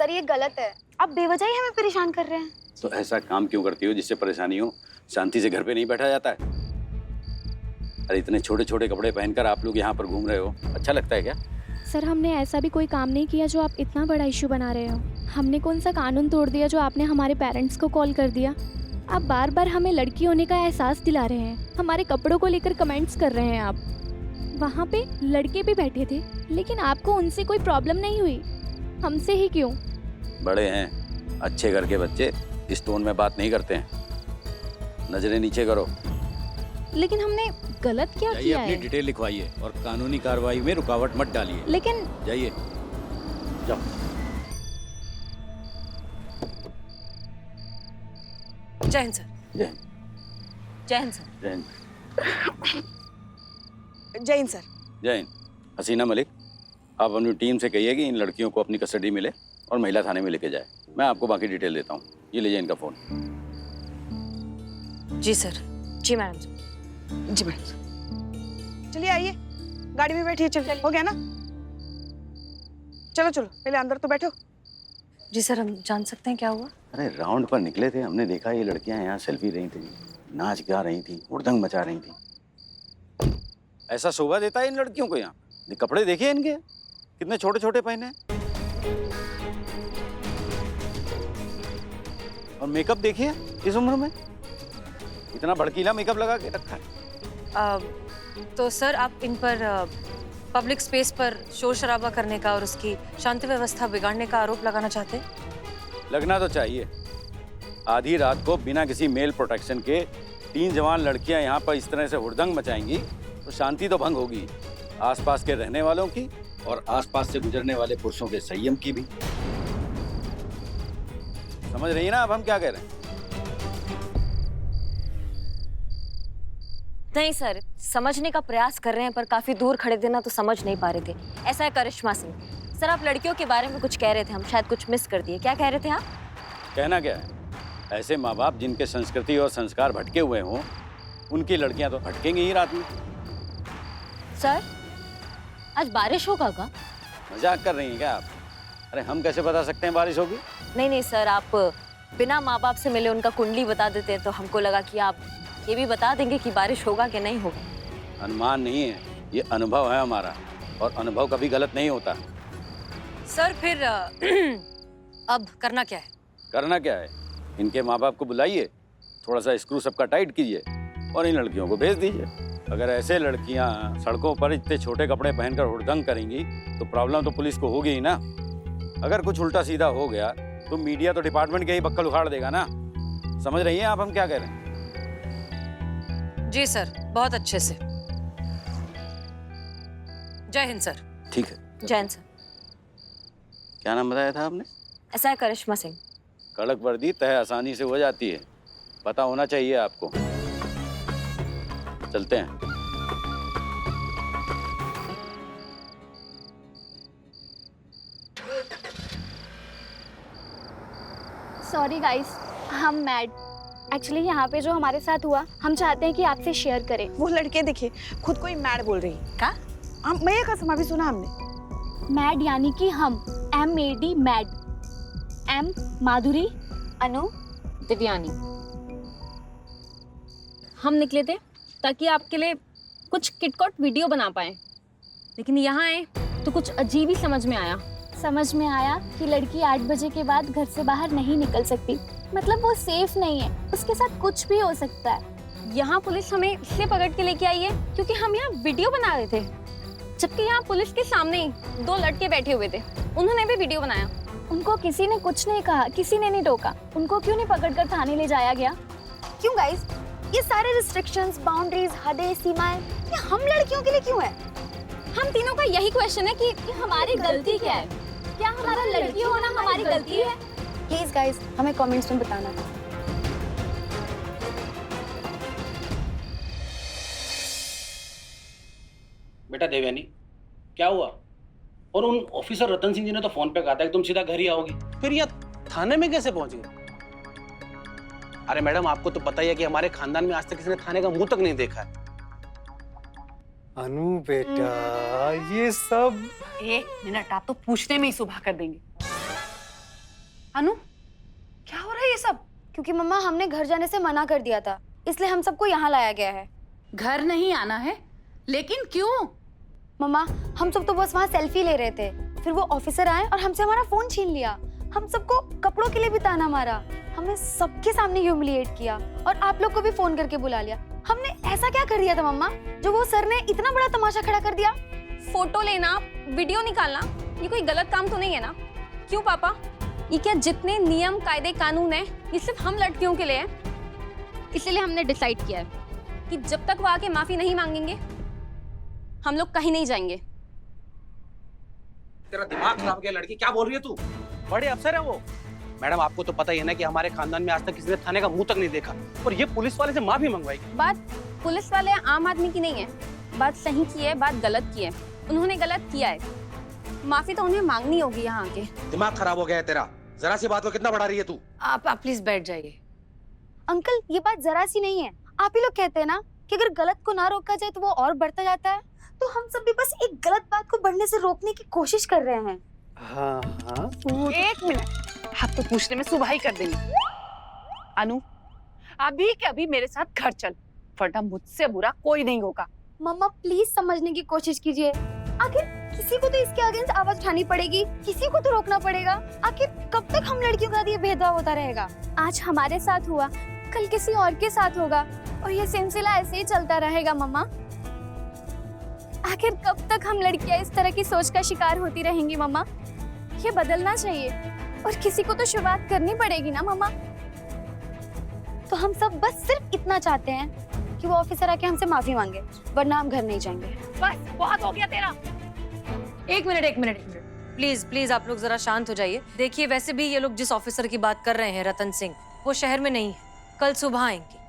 Sir ये गलत है, आप बेवजह ही हमें परेशान कर रहे हैं। तो ऐसा काम क्यों करती हो जिससे परेशानी हो? शांति से घर पे नहीं बैठा जाता है? अरे इतने छोटे छोटे कपड़े पहनकर आप लोग यहाँ पर घूम रहे हो, अच्छा लगता है क्या? सर हमने ऐसा भी कोई काम नहीं किया जो आप इतना बड़ा इशू बना रहे हो। हमने कौन सा कानून तोड़ दिया जो आपने हमारे पेरेंट्स को कॉल कर दिया? आप बार बार हमें लड़की होने का एहसास दिला रहे हैं, हमारे कपड़ों को लेकर कमेंट्स कर रहे हैं आप। वहाँ पे लड़के भी बैठे थे लेकिन आपको उनसे कोई प्रॉब्लम नहीं हुई, हमसे ही क्यों? बड़े हैं, अच्छे घर के बच्चे इस टोन में बात नहीं करते हैं। नजरें नीचे करो। लेकिन हमने गलत क्या जाइए किया अपनी है? डिटेल लिखवाइए और कानूनी कार्रवाई में रुकावट मत डालिए। लेकिन जाइए, जाओ। जय हिंद सर। जय हिंद। जय हिंद सर। जय हिंद। जय हिंद सर। जय हिंद। हसीना मलिक, आप अपनी टीम से कहिए कि इन लड़कियों को अपनी कस्टडी में ले और महिला थाने में लेके जाए। मैं आपको बाकी डिटेल देता हूँ। ये लीजिए इनका फोन। जी सर। जी मैडम। जी मैडम। चलिए आइए, गाड़ी में बैठिए। चल हो गया ना? चलो चलो पहले अंदर तो बैठो। जी सर, हम जान सकते हैं क्या हुआ? अरे राउंड पर निकले थे, हमने देखा ये लड़कियां यहाँ सेल्फी रही थी, नाच गा रही थी, हुड़दंग मचा रही थी। ऐसा शोभा देता है इन लड़कियों को यहाँ? कपड़े देखिए इनके, कितने छोटे छोटे पहने हैं। और मेकअप देखिए इस उम्र में, इतना भड़कीला मेकअप लगा के रखा है। तो सर आप इन पर पब्लिक स्पेस पर शोर शराबा करने का और उसकी शांति व्यवस्था बिगाड़ने का आरोप लगाना चाहते हैं? लगना तो चाहिए। आधी रात को बिना किसी मेल प्रोटेक्शन के 3 जवान लड़कियां यहाँ पर इस तरह से हुड़दंग मचाएंगी तो शांति तो भंग होगी, आसपास के रहने वालों की और आसपास से गुजरने वाले पुरुषों के संयम की भी। समझ रही है ना अब हम क्या कह रहे हैं? नहीं सर, समझने का प्रयास कर रहे हैं पर काफी दूर खड़े थे ना तो समझ नहीं पा रहे थे। ऐसा है करिश्मा सिंह। सर आप लड़कियों के बारे में कुछ कह रहे थे, हम शायद कुछ मिस कर दिए। क्या कह रहे थे आप? कहना क्या है, ऐसे माँ बाप जिनके संस्कृति और संस्कार भटके हुए हों, उनकी लड़कियां तो भटकेंगी ही रात में। सर आज बारिश होगा क्या? मजाक कर रही हैं क्या आप? अरे हम कैसे बता सकते हैं बारिश होगी? नहीं नहीं सर, आप बिना माँ बाप से मिले उनका कुंडली बता देते तो हमको लगा कि आप ये भी बता देंगे कि बारिश होगा कि नहीं होगा। अनुमान नहीं है, ये अनुभव है हमारा, और अनुभव कभी गलत नहीं होता। सर फिर अब करना क्या है? करना क्या है, इनके माँ बाप को बुलाइए, थोड़ा सा स्क्रू सबका टाइट कीजिए और इन लड़कियों को भेज दीजिए। अगर ऐसे लड़कियां सड़कों पर इतने छोटे कपड़े पहनकर हुड़दंग करेंगी तो प्रॉब्लम तो पुलिस को होगी ही ना। अगर कुछ उल्टा सीधा हो गया तो मीडिया तो डिपार्टमेंट के ही बक्कल उखाड़ देगा ना। समझ रही हैं आप हम क्या कह रहे हैं? जी सर, बहुत अच्छे से। जय हिंद सर। ठीक है। जय हिंद सर। क्या नाम बताया था आपने? ऐसा है करिश्मा सिंह। कड़क वर्दी तय आसानी से हो जाती है, पता होना चाहिए आपको। चलते हैं। सॉरी गाइस, हम मैड। एक्चुअली यहाँ पे जो हमारे साथ हुआ हम चाहते हैं कि आपसे शेयर करें। वो लड़के देखिए खुद को ही मैड बोल रही है। क्या? मैं ये कसम अभी सुना हमने। मैड यानी कि हम, MAD मैड। M माधुरी, अनु, दिव्यानी। हम निकले थे ताकि आपके लिए कुछ किटकॉट वीडियो बना पाए, लेकिन यहाँ आए तो कुछ अजीब ही समझ में आया कि लड़की 8 बजे के बाद घर से बाहर नहीं निकल सकती। मतलब वो सेफ नहीं है, उसके साथ कुछ भी हो सकता है। यहाँ पुलिस हमें इसलिए पकड़ के लेके आई है क्योंकि हम यहाँ वीडियो बना रहे थे, जबकि यहाँ पुलिस के सामने ही 2 लड़के बैठे हुए थे, उन्होंने भी वीडियो बनाया। उनको किसी ने कुछ नहीं कहा, किसी ने नहीं टोका। उनको क्यों नहीं पकड़कर थाने ले जाया गया? क्यों गाइस? ये सारे रिस्ट्रिक्शंस, बाउंड्रीज, हदें, सीमाएं ये हम लड़कियों के लिए क्यों है? हम तीनों का यही क्वेश्चन है कि हमारी गलती क्या है? क्या हमारा लड़की होना हमारी गलती है? प्लीज गाइस हमें कमेंट्स में बताना। बेटा देवयानी, क्या हुआ? और उन ऑफिसर रतन सिंह जी ने तो फोन पे कहा था कि तुम सीधा घर ही आओगी, फिर यहाँ थाने में कैसे पहुंच गए? अरे मैडम, आपको तो पता ही है कि हमारे खानदान में आज तक किसी ने थाने का मुंह तक नहीं देखा है। अनु बेटा, ये सब मिनट, आप तो पूछने में ही सुबह कर देंगे। अनु, क्या हो रहा है ये सब? क्योंकि मम्मा हमने घर जाने से मना कर दिया था, इसलिए हम सबको यहाँ लाया गया है। घर नहीं आना है, लेकिन क्यों? मम्मा हम सब तो बस वहाँ सेल्फी ले रहे थे, फिर वो ऑफिसर आए और हमसे हमारा फोन छीन लिया। हम सबको कपड़ों के लिए भी ताना मारा, हमें सबके सामने ह्यूमिलिएट किया और आप लोग को भी फोन करके बुला लिया। हमने ऐसा क्या कर दिया था मम्मा जो वो सर ने इतना बड़ा तमाशा खड़ा कर दिया? फोटो लेना, वीडियो निकालना, ये कोई गलत काम तो नहीं है ना? क्यों पापा, ये क्या जितने नियम कायदे कानून है ये सिर्फ हम लड़कियों के लिए है? इसलिए हमने डिसाइड किया है कि जब तक वो आके माफी नहीं मांगेंगे हम लोग कहीं नहीं जाएंगे। तेरा दिमाग खराब हो गया लड़की, क्या बोल रही है तू? बड़े अफसर है वो। मैडम आपको तो पता ही है ना कि हमारे खानदान में आज तक किसी ने थाने का मुंह तक नहीं देखा, और ये पुलिस वाले से माफी मंगवाएगी। बात पुलिस वाले आम आदमी की नहीं है, बात सही की है, बात गलत की है। उन्होंने गलत किया है, माफी तो उन्हें मांगनी होगी यहाँ आके। दिमाग खराब हो गया है तेरा, जरा सी बात को कितना बढ़ा रही है तू? आप प्लीज बैठ जाइए। अंकल ये बात जरा सी नहीं है, आप ही लोग कहते हैं ना कि अगर गलत को ना रोका जाए तो वो और बढ़ता जाता है, तो हम सब भी बस एक गलत बात को बढ़ने से रोकने की कोशिश कर रहे हैं। हाँ हाँ एक मिनट, आप तो पूछने में सुबह ही कर देंगे। अनु, अभी के अभी मेरे साथ घर चल, वरना मुझसे बुरा कोई नहीं होगा। मम्मा प्लीज समझने की कोशिश कीजिए, आखिर किसी को तो इसके अगेंस्ट आवाज उठानी पड़ेगी, किसी को तो रोकना पड़ेगा। आखिर कब तक हम लड़कियों का ये भेदभाव होता रहेगा? आज हमारे साथ हुआ, कल किसी और के साथ होगा और ये सिलसिला ऐसे ही चलता रहेगा मम्मा। आखिर कब तक हम लड़कियां इस तरह की सोच का शिकार होती रहेंगी मम्मा? ये बदलना चाहिए और किसी को तो शुरुआत करनी पड़ेगी ना मम्मा। तो हम सब बस सिर्फ इतना चाहते हैं कि वो ऑफिसर आके हमसे माफी मांगे, वरना हम घर नहीं जाएंगे। बस बहुत हो गया तेरा। एक मिनट प्लीज प्लीज आप लोग जरा शांत हो जाइए। देखिए वैसे भी ये लोग जिस ऑफिसर की बात कर रहे हैं, रतन सिंह, वो शहर में नहीं है, कल सुबह आएंगे।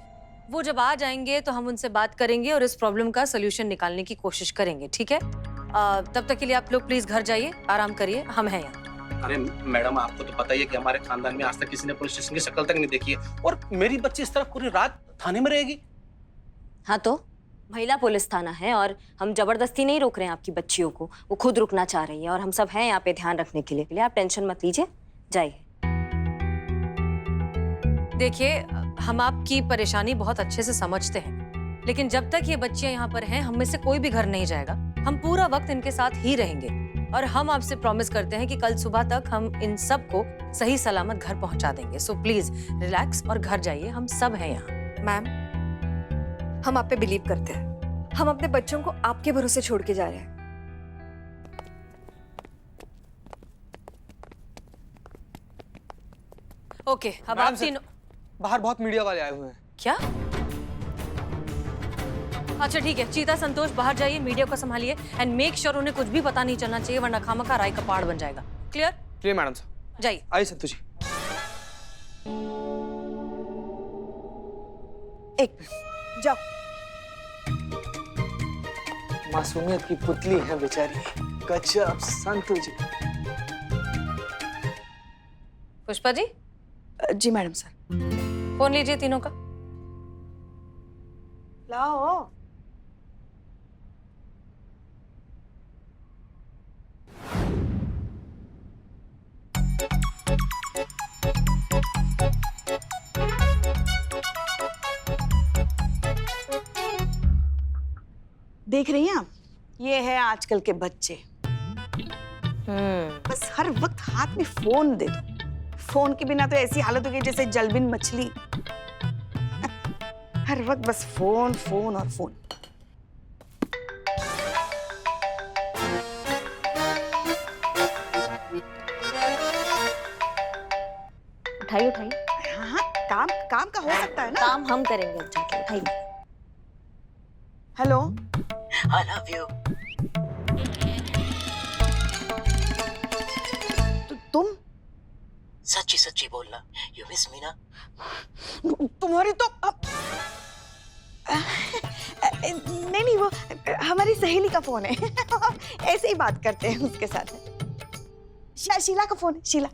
वो जब आ जाएंगे तो हम उनसे बात करेंगे और इस प्रॉब्लम का सोल्यूशन निकालने की कोशिश करेंगे, ठीक है? तब तक के लिए आप लोग प्लीज घर जाइए, आराम करिए, हम हैं यहाँ। अरे मैडम आपको तो पता ही है कि हमारे खानदान में आज तक किसी ने पुलिस स्टेशन की शक्ल तक नहीं देखी है, और मेरी बच्ची इस तरह पूरी रात थाने में रहेगी। हाँ तो महिला पुलिस थाना है और हम जबरदस्ती नहीं रोक रहे हैं आपकी बच्चियों को, वो खुद रुकना चाह रही है और हम सब हैं यहाँ पे ध्यान रखने के लिए। आप टेंशन मत लीजिए, जाइए। देखिए हम आपकी परेशानी बहुत अच्छे से समझते हैं, लेकिन जब तक ये बच्चियां यहाँ पर हैं हम में से कोई भी घर नहीं जाएगा। हम पूरा वक्त इनके साथ ही रहेंगे और हम आपसे प्रॉमिस करते हैं कि कल सुबह तक हम इन सब को सही सलामत घर पहुंचा देंगे। सो प्लीज रिलैक्स और घर जाइए, हम सब हैं यहाँ। मैम, हम आप पे बिलीव करते हैं, हम अपने बच्चों को आपके भरोसे छोड़ के जा रहे हैं। ओके, अब आप तीनों बाहर बहुत मीडिया वाले आए हुए हैं। क्या? अच्छा ठीक है, चीता संतोष बाहर जाइए, मीडिया को संभालिए एंड मेक श्योर उन्हें कुछ भी पता नहीं चलना चाहिए, वरना खामखा राय का पहाड़ बन जाएगा। क्लियर? क्लियर मैडम साहब। जाइए। आइए संतोष जी। एक मिनट, जाओ। मासूमियत की पुतली है बेचारी, गजब संतोष जी। पुष्पा जी? जी मैडम सर। फोन लीजिए तीनों का। लाओ। देख रही हैं आप, ये है आजकल के बच्चे। बस हर वक्त हाथ में फोन दे दो, फोन के बिना तो ऐसी हालत हो गई जैसे जलबिन मछली। हर वक्त बस फोन फोन और फोन। उठाइए उठाइए। हाँ, काम काम का हो सकता है ना। काम हम करेंगे, अब जाके उठाइए। हेलो। I love you. तुम सच्ची सच्ची बोलना, you miss me ना? तुम्हारी तो नहीं वो हमारी सहेली का फोन है। ऐसे ही बात करते हैं उसके साथ। शीला का फोन है, शीला।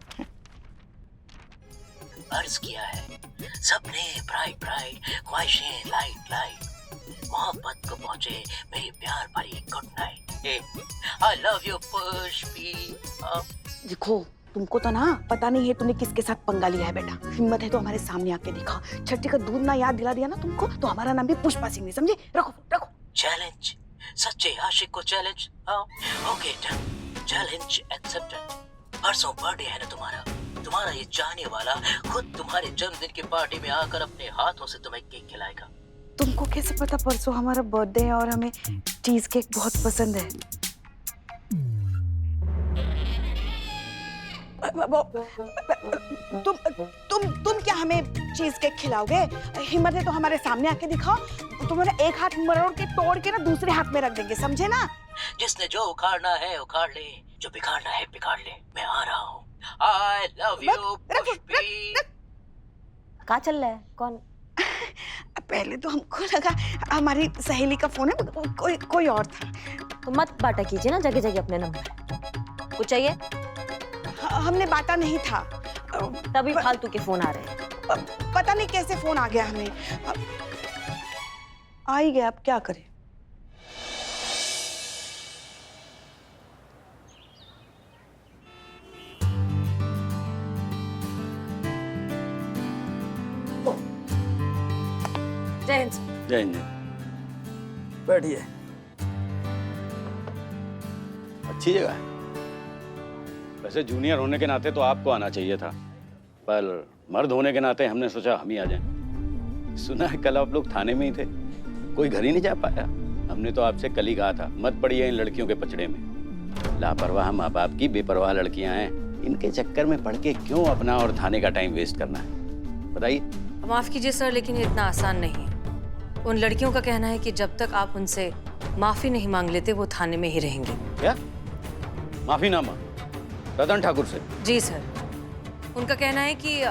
अर्ज किया है, सपने ब्राइट ब्राइट, ख्वाहिशें लाइट लाइट, मोहब्बत को पहुंचे मेरी प्यार भरी good night. I love you Pushpi. देखो तुमको तो ना पता नहीं है तूने किसके साथ पंगा लिया है बेटा। हिम्मत है तो हमारे सामने आके दिखा। छठी का दूध ना याद दिला दिया ना तुमको तो हमारा नाम भी पुष्पा सिंह नहीं, समझे? रखो रखो। चैलेंज, सच्चे आशिक को challenge. Okay done, challenge accepted. परसों बर्थडे है ना तुम्हारा, तुम्हारा ये चाहने वाला खुद तुम्हारे जन्मदिन की पार्टी में आकर अपने हाथों से तुम्हें केक खिलाएगा। तुमको कैसे पता परसों हमारा बर्थडे है और हमें चीज केक बहुत पसंद है? तुम क्या हमें चीज केक खिलाओगे? हिम्मत है तो हमारे सामने आके दिखाओ। तुम्हारा एक हाथ मरोड़ के तोड़ के ना दूसरे हाथ में रख देंगे, समझे ना? जिसने जो उखाड़ना है उखाड़ ले, जो बिगाड़ना है बिगाड़ ले। मैं आ रहा हूँ। I love you, Pushpi. कहाँ चल रहा है? कौन? पहले तो हमको लगा हमारी सहेली का फोन है, कोई और था। तो मत बांटा कीजिए ना जगह जगह अपने नंबर। कुछ चाहिए? हमने बांटा नहीं था। तभी फालतू के फोन आ रहे हैं। पता नहीं कैसे फोन आ गया हमें। आ ही गया, अब क्या करें? जय हिंद। जय हिंद। बैठिए। अच्छी जगह है। वैसे जूनियर होने के नाते तो आपको आना चाहिए था, पर मर्द होने के नाते हमने सोचा हम ही आ जाएं। सुना है कल आप लोग थाने में ही थे, कोई घर ही नहीं जा पाया। हमने तो आपसे कल ही कहा था मत पड़िए इन लड़कियों के पचड़े में। लापरवाह माँ बाप की बेपरवाह लड़कियां हैं, इनके चक्कर में पड़ के क्यों अपना और थाने का टाइम वेस्ट करना है? बताइए। माफ कीजिए सर, लेकिन ये इतना आसान नहीं है। उन लड़कियों का कहना है कि जब तक आप उनसे माफी नहीं मांग लेते वो थाने में ही रहेंगे। क्या माफीनामा रतन ठाकुर से? जी सर, उनका कहना है कि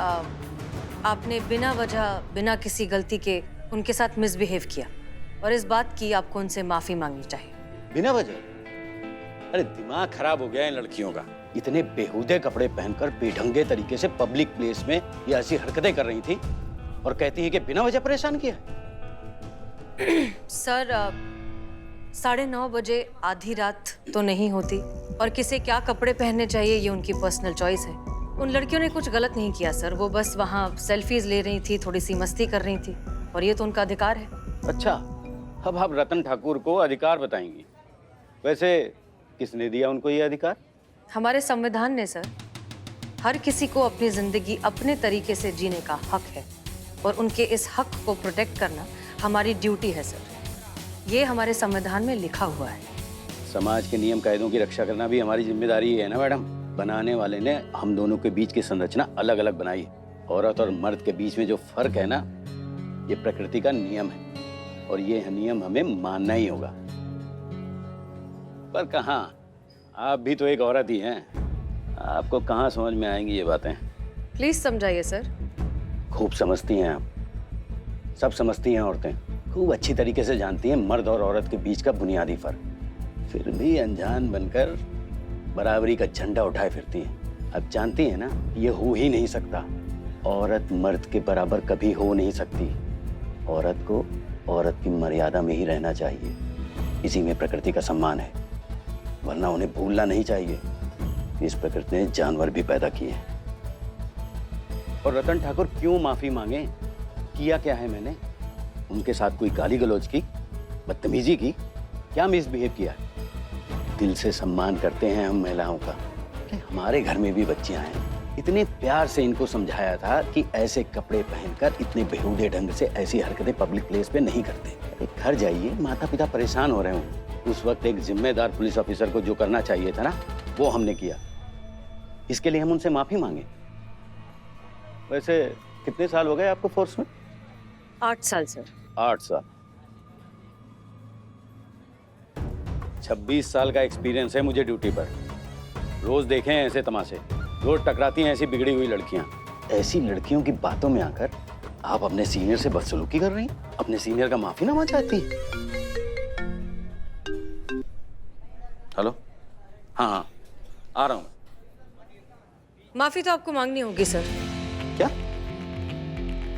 आपने बिना वजह बिना किसी गलती के उनके साथ मिसबिहेव किया और इस बात की आपको उनसे माफी मांगनी चाहिए। बिना वजह? अरे दिमाग खराब हो गया इन लड़कियों का। इतने बेहुदे कपड़े पहनकर बेढंगे तरीके से पब्लिक प्लेस में ये ऐसी हरकतें कर रही थी और कहती है कि बिना वजह परेशान किया। सर 9:30 बजे आधी रात तो नहीं होती और किसे क्या कपड़े पहनने चाहिए ये उनकी पर्सनल चॉइस है। उन लड़कियों ने कुछ गलत नहीं किया सर, वो बस वहाँ सेल्फीज ले रही थी, थोड़ी सी मस्ती कर रही थी और ये तो उनका अधिकार है। अच्छा, अब आप रतन ठाकुर को अधिकार बताएंगी। वैसे किसने दिया उनको ये अधिकार? हमारे संविधान ने सर। हर किसी को अपनी जिंदगी अपने तरीके से जीने का हक है और उनके इस हक को प्रोटेक्ट करना हमारी ड्यूटी है सर। ये हमारे संविधान में लिखा हुआ है। समाज के नियम कायदों की रक्षा करना भी हमारी जिम्मेदारी है ना मैडम। बनाने वाले ने हम दोनों के बीच की संरचना अलग अलग बनाई है। औरत और मर्द के बीच में जो फर्क है ना, ये प्रकृति का नियम है और ये नियम हमें मानना ही होगा। पर कहाँ, आप भी तो एक औरत ही हैं, आपको कहाँ समझ में आएंगी ये बातें? प्लीज समझाइए सर। खूब समझती हैं आप, सब समझती हैं औरतें, खूब अच्छी तरीके से जानती हैं मर्द और औरत के बीच का बुनियादी फर्क। फिर भी अनजान बनकर बराबरी का झंडा उठाए फिरती हैं। अब जानती हैं ना, ये हो ही नहीं सकता। औरत मर्द के बराबर कभी हो नहीं सकती। औरत को औरत की मर्यादा में ही रहना चाहिए, इसी में प्रकृति का सम्मान है, वरना उन्हें भूलना नहीं चाहिए इस प्रकृति ने जानवर भी पैदा किए हैं। और रतन ठाकुर क्यों माफी मांगे? किया क्या है मैंने? उनके साथ कोई गाली गलौज की, बदतमीजी की, क्या मिसबिहेव किया? दिल से सम्मान करते हैं हम महिलाओं का। हमारे घर में भी बच्चियां हैं, इतने प्यार से इनको समझाया था कि ऐसे कपड़े पहनकर इतने बेहुदे ढंग से ऐसी हरकतें पब्लिक प्लेस पे नहीं करते। एक घर जाइए, माता पिता परेशान हो रहे हों, उस वक्त एक जिम्मेदार पुलिस ऑफिसर को जो करना चाहिए था ना, वो हमने किया। इसके लिए हम उनसे माफी मांगे। वैसे कितने साल हो गए आपको फोर्स में? 8 साल सर। 8 साल। 26 साल का एक्सपीरियंस है मुझे ड्यूटी पर। रोज देखे हैं ऐसे तमाशे, रोज टकराती हैं ऐसी बिगड़ी हुई लड़कियां। ऐसी लड़कियों की बातों में आकर आप अपने सीनियर से बदसलूकी कर रही हैं, अपने सीनियर का माफीनामा चाहती हैं। हेलो, हाँ, आ रहा हूं। माफी तो आपको मांगनी होगी सर। क्या?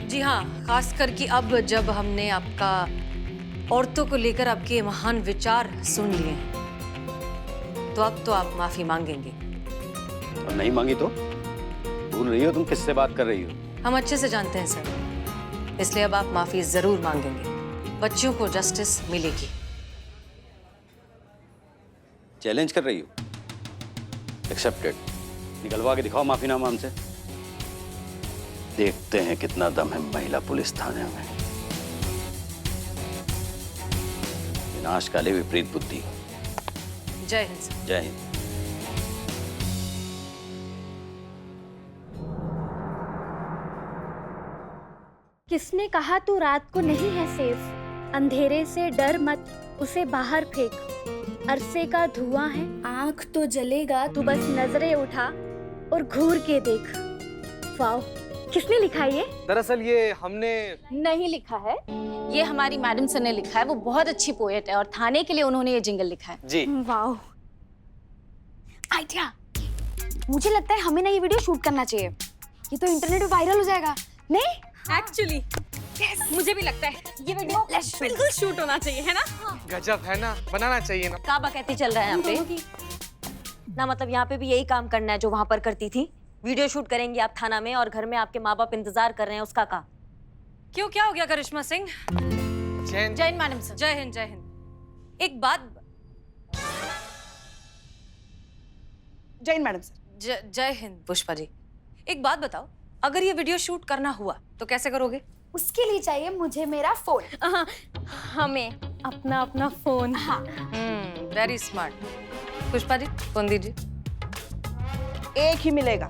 जी हाँ, खासकर कि अब जब हमने आपका औरतों को लेकर आपके महान विचार सुन लिए हैं, तो अब तो आप माफी मांगेंगे। और नहीं मांगी तो? भूल रही हो तुम किससे बात कर रही हो? हम अच्छे से जानते हैं सर, इसलिए अब आप माफी जरूर मांगेंगे। बच्चियों को जस्टिस मिलेगी। चैलेंज कर रही हो? एक्सेप्टेड। निकलवा के दिखाओ माफीनामा हमसे। देखते हैं कितना दम है महिला पुलिस थाने में। विनाशकाले विपरीत बुद्धि। जय हिंद सर। जय हिंद। किसने कहा तू रात को नहीं है सेफ? अंधेरे से डर मत, उसे बाहर फेंक। अरसे का धुआं है, आंख तो जलेगा, तू बस नजरें उठा और घूर के देख। वाओ, किसने लिखा ये? दरअसल ये हमने नहीं लिखा है, ये हमारी मैडम सर ने लिखा है। वो बहुत अच्छी पोएट है और थाने के लिए उन्होंने ये जिंगल लिखा है। जी। Wow, idea. मुझे लगता है हमें ना ये वीडियो शूट करना चाहिए। ये तो इंटरनेट पे वायरल हो जाएगा। नहीं? एक्चुअली मुझे भी लगता है ये वीडियो बिल्कुल शूट होना चाहिए, है ना? गजब है ना, बनाना चाहिए ना। का बकैती चल रहा है यहाँ पे ना, मतलब यहाँ पे भी यही काम करना है जो वहां पर करती थी। वीडियो शूट करेंगी आप थाना में और घर में आपके माँ बाप इंतजार कर रहे हैं, उसका का? क्यों, क्या हो गया करिश्मा सिंह? जय हिंद मैडम सर। जय हिंद, जय हिंद। एक बात, जय हिंद मैडम सर। जय हिंद पुष्पा जी। एक बात बताओ, अगर ये वीडियो शूट करना हुआ तो कैसे करोगे? उसके लिए चाहिए मुझे मेरा फोन। हमें अपना अपना फोन। हाँ। Very smart. Pushpa ji, phone दीजिए। एक ही मिलेगा।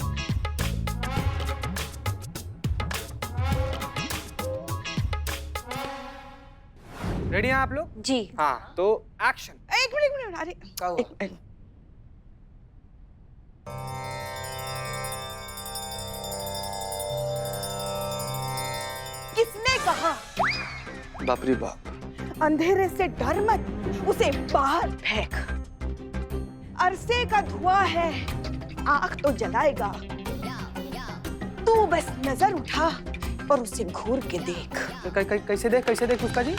रेडी हैं आप लोग? जी। हाँ, तो एक्शन। एक मिनट, अरे क्या हुआ? एक- किसने कहा बाप रे बाप। अंधेरे से डर मत, उसे बाहर फेंक। अरसे का धुआं है, आंख तो जलाएगा। तू बस नजर उठा और उसे घूर के देख। कैसे देख पुष्पा जी?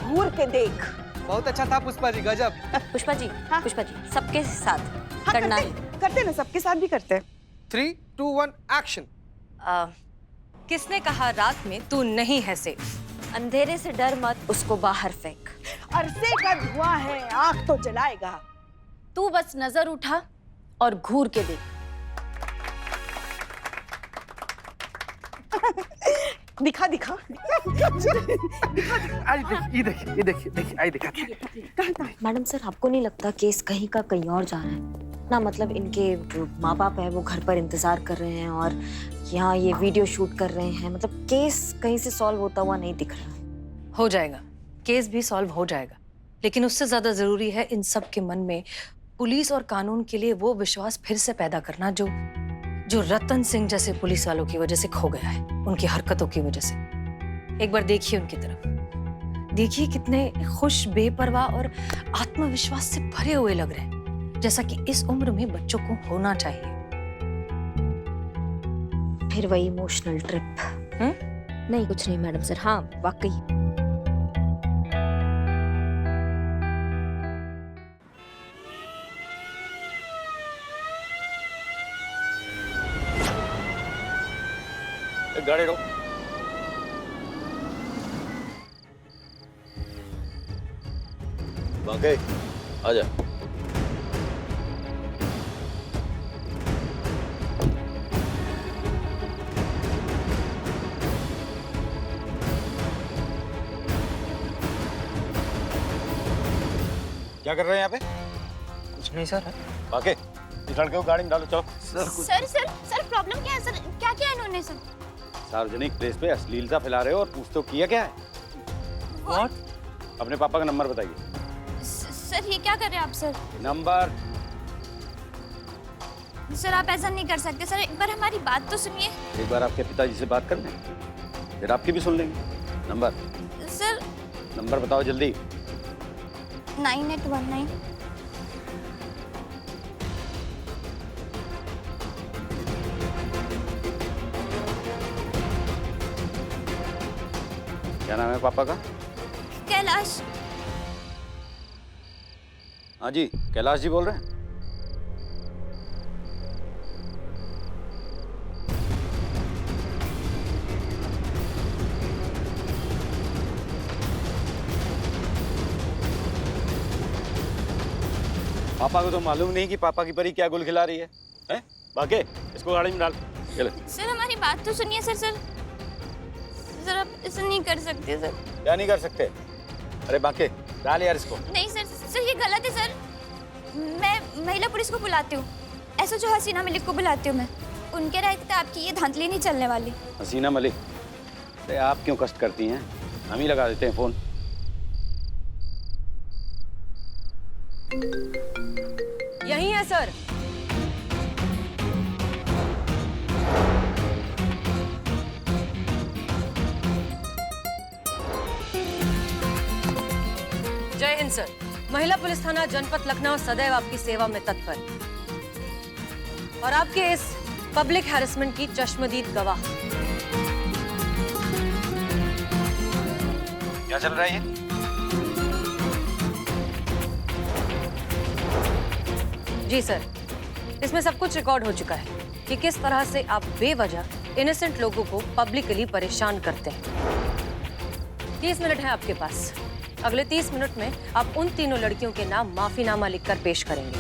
घूर के देख। बहुत अच्छा था पुष्पा जी, गजब। पुष्पा जी, हाँ? पुष्पा जी, सबके साथ हाँ, करना है। करते ना, सबके साथ भी करते हैं। 3, 2, 1 एक्शन। किसने कहा रात में तू नहीं है सेफ? अंधेरे से डर मत, उसको बाहर फेंक। अरसे का धुआं है, आंख तो जलाएगा। तू बस नजर उठा और घूर के देख। दिखा दिखा। ये देखिए, आई दिखा। मैडम सर, आपको नहीं लगता केस कहीं का कहीं और जा रहा है ना? मतलब इनके जो माँ बाप है वो घर पर इंतजार कर रहे हैं और यहाँ ये वीडियो शूट कर रहे हैं। मतलब केस कहीं से सॉल्व होता हुआ नहीं दिख रहा। हो जाएगा, केस भी सॉल्व हो जाएगा, लेकिन उससे ज्यादा जरूरी है इन सब के मन में पुलिस और कानून के लिए वो विश्वास फिर से पैदा करना जो रतन सिंह जैसे पुलिस वालों की वजह से खो गया है, उनकी हरकतों की वजह से। एक बार देखिए उनकी तरफ, देखिए कितने खुश, बेपरवाह और आत्मविश्वास से भरे हुए लग रहे हैं, जैसा कि इस उम्र में बच्चों को होना चाहिए। फिर वही इमोशनल ट्रिप। नहीं, कुछ नहीं मैडम सर। हाँ, वाकई एक गाड़ी रोक। बांके, आजा। क्या कर रहे हैं यहाँ पे? कुछ नहीं सर। बांके, इस लड़के को गाड़ी में डालो, चलो। सर प्रॉब्लम क्या है सर? क्या किया इन्होंने सर? सार्वजनिक प्लेस पे अश्लीलता फैला रहे हो और पूछ तो किया क्या है? What? अपने पापा का नंबर बताइए। सर ये क्या कर रहे हैं आप सर? नंबर। सर आप ऐसा नहीं कर सकते सर, एक बार हमारी बात तो सुनिए। एक बार आपके पिताजी से बात कर लें, फिर आपकी भी सुन लेंगे। नंबर। सर नंबर बताओ जल्दी। 9819। क्या नाम है पापा का? कैलाश। हाँ जी, कैलाश जी बोल रहे हैं। पापा को तो मालूम नहीं कि पापा की परी क्या गुल खिला रही है, हैं? बाके इसको गाड़ी में डाल। चले। सर हमारी बात तो सुनिए सर। सर आप ऐसा नहीं कर सकते सर। क्या नहीं कर सकते? अरे बाके डाल यार इसको। नहीं सर ये गलत है सर। मैं महिला पुलिस को बुलाती हूँ, ऐसा जो हसीना मलिक को बुलाती हूँ मैं। उनके रहते आपकी ये धांधली नहीं चलने वाली। हसीना मलिक, अरे आप क्यों कष्ट करती हैं? हम ही लगा देते हैं फोन। यही है सर। जय हिंद सर। महिला पुलिस थाना जनपद लखनऊ सदैव आपकी सेवा में तत्पर और आपके इस पब्लिक हैरेसमेंट की चश्मदीद गवाह। क्या चल रहा है ये? जी सर, इसमें सब कुछ रिकॉर्ड हो चुका है कि किस तरह से आप बेवजह इनोसेंट लोगों को पब्लिकली परेशान करते हैं। 30 मिनट है आपके पास। अगले 30 मिनट में आप उन तीनों लड़कियों के नाम माफीनामा लिखकर पेश करेंगे।